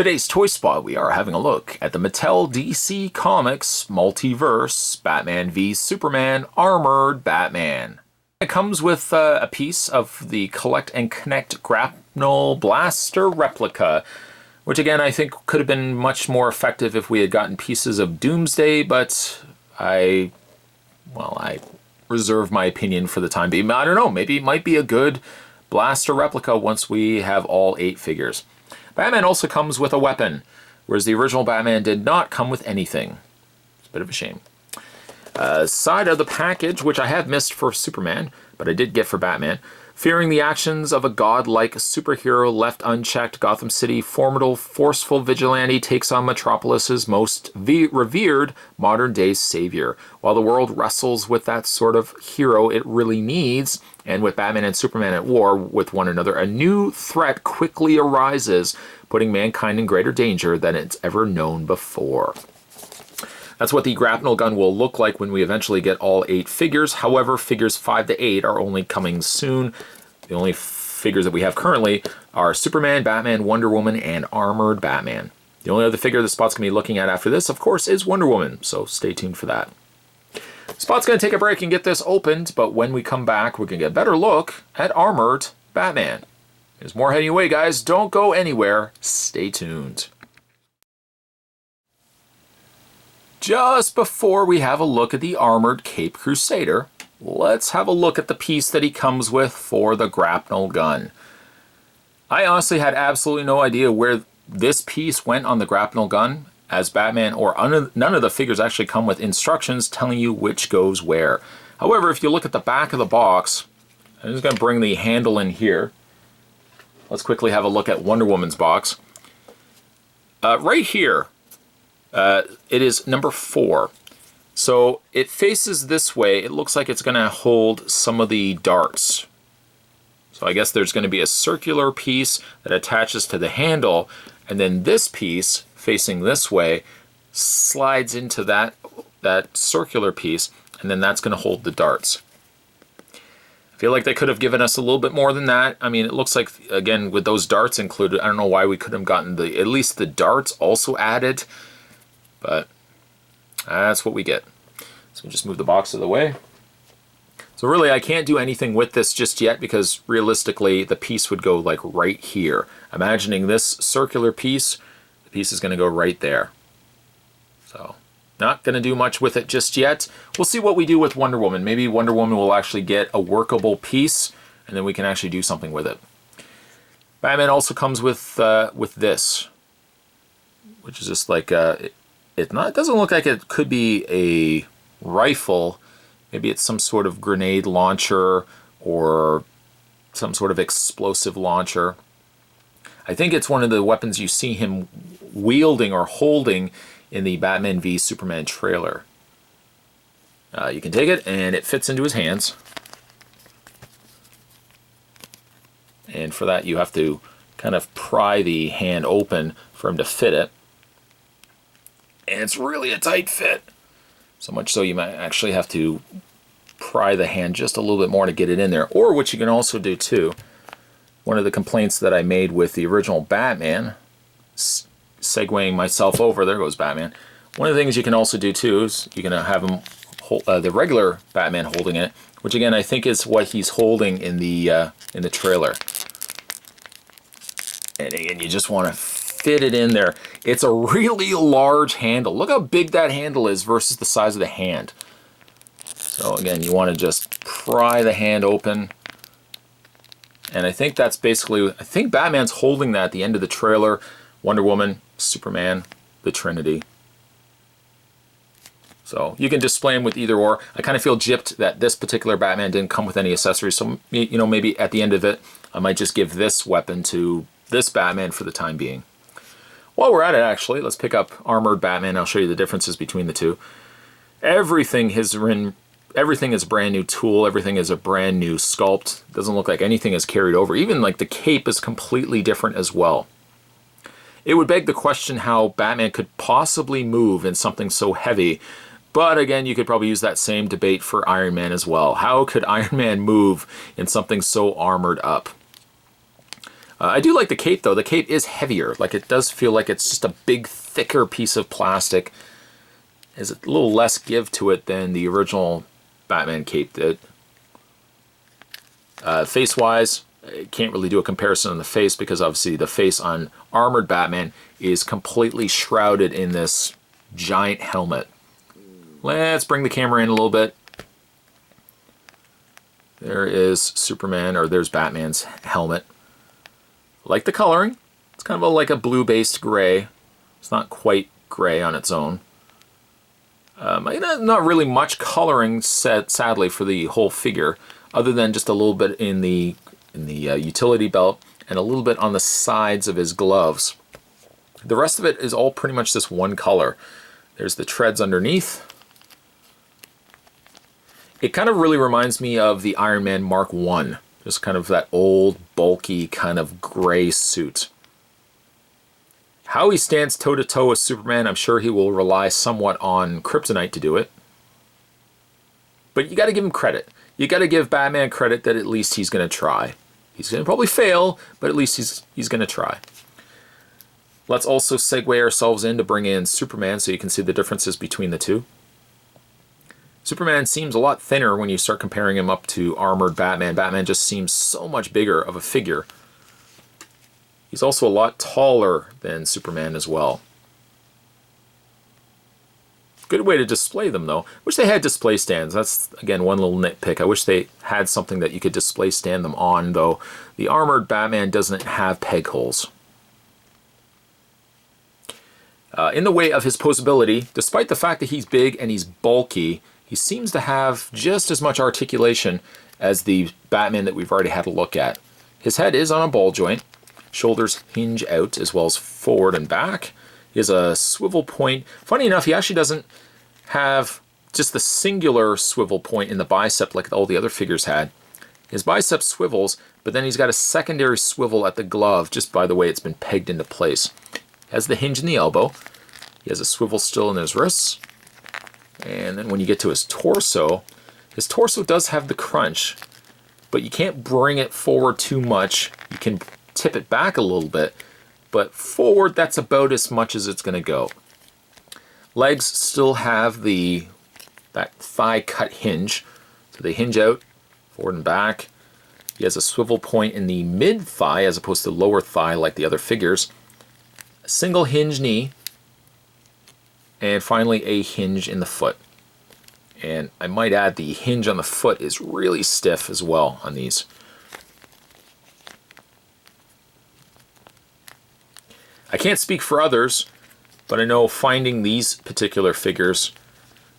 Today's Toy Spot, we are having a look at the Mattel DC Comics Multiverse Batman v Superman Armored Batman. It comes with a piece of the Collect and Connect Grapnel Blaster replica, which again I think could have been much more effective if we had gotten pieces of Doomsday, but I reserve my opinion for the time being. I don't know, maybe it might be a good blaster replica once we have all 8 figures. Batman also comes with a weapon, whereas the original Batman did not come with anything. It's a bit of a shame. Side of the package, which I have missed for Superman, but I did get for Batman. Fearing the actions of a godlike superhero left unchecked, Gotham City formidable, forceful vigilante takes on Metropolis's most revered modern-day savior. While the world wrestles with that sort of hero it really needs, and with Batman and Superman at war with one another, a new threat quickly arises, putting mankind in greater danger than it's ever known before. That's what the grapnel gun will look like when we eventually get all 8 figures. However, figures 5 to 8 are only coming soon. The only figures that we have currently are Superman, Batman, Wonder Woman, and Armored Batman. The only other figure the Spot's going to be looking at after this, of course, is Wonder Woman, so stay tuned for that. Spot's going to take a break and get this opened, but when we come back, we're going to get a better look at Armored Batman. There's more heading away, guys. Don't go anywhere. Stay tuned. Just before we have a look at the Armored Cape Crusader, let's have a look at the piece that he comes with for the grapnel gun. I honestly had absolutely no idea where this piece went on the grapnel gun, as Batman or none of the figures actually come with instructions telling you which goes where. However, if you look at the back of the box, I'm just going to bring the handle in here. Let's quickly have a look at Wonder Woman's box. Right here, it is number 4. So it faces this way. It looks like it's going to hold some of the darts. So I guess there's going to be a circular piece that attaches to the handle, and then this piece facing this way slides into that circular piece, and then that's going to hold the darts. I feel like they could have given us a little bit more than that. I mean, it looks like, again, with those darts included, I don't know why we couldn't have gotten at least the darts also added, but that's what we get. So we'll just move the box out of the way. So really, I can't do anything with this just yet because realistically, the piece would go like right here. Imagining this circular piece, the piece is going to go right there. So not going to do much with it just yet. We'll see what we do with Wonder Woman. Maybe Wonder Woman will actually get a workable piece, and then we can actually do something with it. Batman also comes with this, which is just like it doesn't look like it could be a rifle. Maybe it's some sort of grenade launcher or some sort of explosive launcher. I think it's one of the weapons you see him wielding or holding in the Batman v Superman trailer. You can take it and it fits into his hands. And for that you have to kind of pry the hand open for him to fit it. And it's really a tight fit. So much so you might actually have to pry the hand just a little bit more to get it in there. Or what you can also do too, one of the complaints that I made with the original Batman, segueing myself over, there goes Batman. One of the things you can also do too is you can have him hold, the regular Batman holding it, which again I think is what he's holding in the trailer. And again, you just want to fit it in there. It's a really large handle. Look how big that handle is versus the size of the hand. So again, you want to just pry the hand open. And I think that's basically, I think Batman's holding that at the end of the trailer. Wonder Woman, Superman, the Trinity. So you can display them with either or. I kind of feel gypped that this particular Batman didn't come with any accessories. So, you know, maybe at the end of it, I might just give this weapon to this Batman for the time being. While we're at it, actually, let's pick up Armored Batman. I'll show you the differences between the two. Everything is a brand new tool. Everything is a brand new sculpt. Doesn't look like anything is carried over. Even like the cape is completely different as well. It would beg the question how Batman could possibly move in something so heavy. But again, you could probably use that same debate for Iron Man as well. How could Iron Man move in something so armored up? I do like the cape, though. The cape is heavier. Like, it does feel like it's just a big, thicker piece of plastic. There's a little less give to it than the original Batman cape did. Face-wise, I can't really do a comparison on the face because obviously the face on armored Batman is completely shrouded in this giant helmet. Let's bring the camera in a little bit. There is Superman, or there's Batman's helmet. Like the coloring. It's kind of like a blue-based gray. It's not quite gray on its own. Not really much coloring set, sadly, for the whole figure, other than just a little bit in the utility belt and a little bit on the sides of his gloves. The rest of it is all pretty much this one color. There's the treads underneath. It kind of really reminds me of the Iron Man Mark I. Just kind of that old, bulky, kind of gray suit. How he stands toe-to-toe with Superman, I'm sure he will rely somewhat on kryptonite to do it. But you got to give him credit. You got to give Batman credit that at least he's going to try. He's going to probably fail, but at least he's going to try. Let's also segue ourselves in to bring in Superman so you can see the differences between the two. Superman seems a lot thinner when you start comparing him up to armored Batman. Batman just seems so much bigger of a figure. He's also a lot taller than Superman as well. Good way to display them, though. Wish they had display stands. That's, again, one little nitpick. I wish they had something that you could display stand them on, though the armored Batman doesn't have peg holes. In the way of his posability, despite the fact that he's big and he's bulky, he seems to have just as much articulation as the Batman that we've already had a look at. His head is on a ball joint. Shoulders hinge out as well as forward and back. He has a swivel point. Funny enough, he actually doesn't have just the singular swivel point in the bicep like all the other figures had. His bicep swivels, but then he's got a secondary swivel at the glove just by the way it's been pegged into place. He has the hinge in the elbow. He has a swivel still in his wrists. And then when you get to his torso does have the crunch, but you can't bring it forward too much. You can tip it back a little bit, but forward, that's about as much as it's going to go. Legs still have that thigh cut hinge, so they hinge out, forward and back. He has a swivel point in the mid thigh as opposed to lower thigh like the other figures. A single hinge knee, and finally a hinge in the foot. And I might add the hinge on the foot is really stiff as well on these. I can't speak for others, but I know finding these particular figures,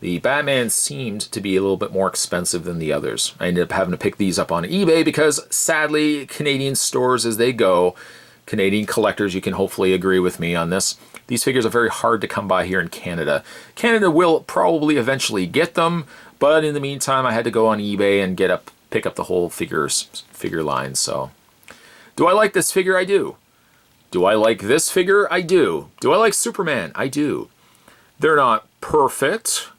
the Batman seemed to be a little bit more expensive than the others. I ended up having to pick these up on eBay because sadly, Canadian stores as they go, Canadian collectors, you can hopefully agree with me on this, these figures are very hard to come by here in Canada. Canada will probably eventually get them, but in the meantime, I had to go on eBay and pick up the whole figure line. So, do I like this figure? I do. Do I like this figure? I do. Do I like Superman? I do. They're not perfect,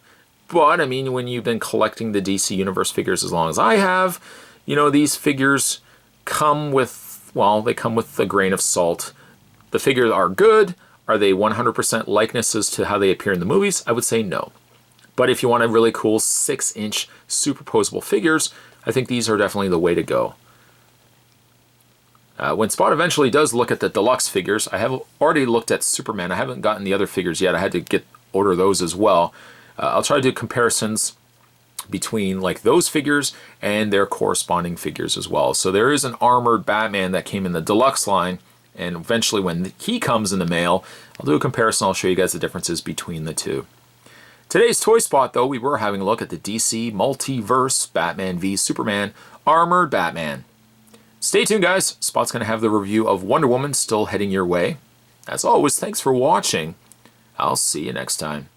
but I mean, when you've been collecting the DC Universe figures as long as I have, you know, these figures come with, well, they come with a grain of salt. The figures are good. Are they 100% likenesses to how they appear in the movies? I would say no. But if you want a really cool 6-inch superposable figures, I think these are definitely the way to go. When Spot eventually does look at the deluxe figures, I have already looked at Superman. I haven't gotten the other figures yet. I had to order those as well. I'll try to do comparisons between like those figures and their corresponding figures as well. So there is an armored Batman that came in the deluxe line, and eventually when he comes in the mail, I'll do a comparison. I'll show you guys the differences between the two. Today's Toy Spot, though, we were having a look at the DC Multiverse Batman v Superman Armored Batman. Stay tuned, guys. Spot's going to have the review of Wonder Woman still heading your way. As always, thanks for watching. I'll see you next time.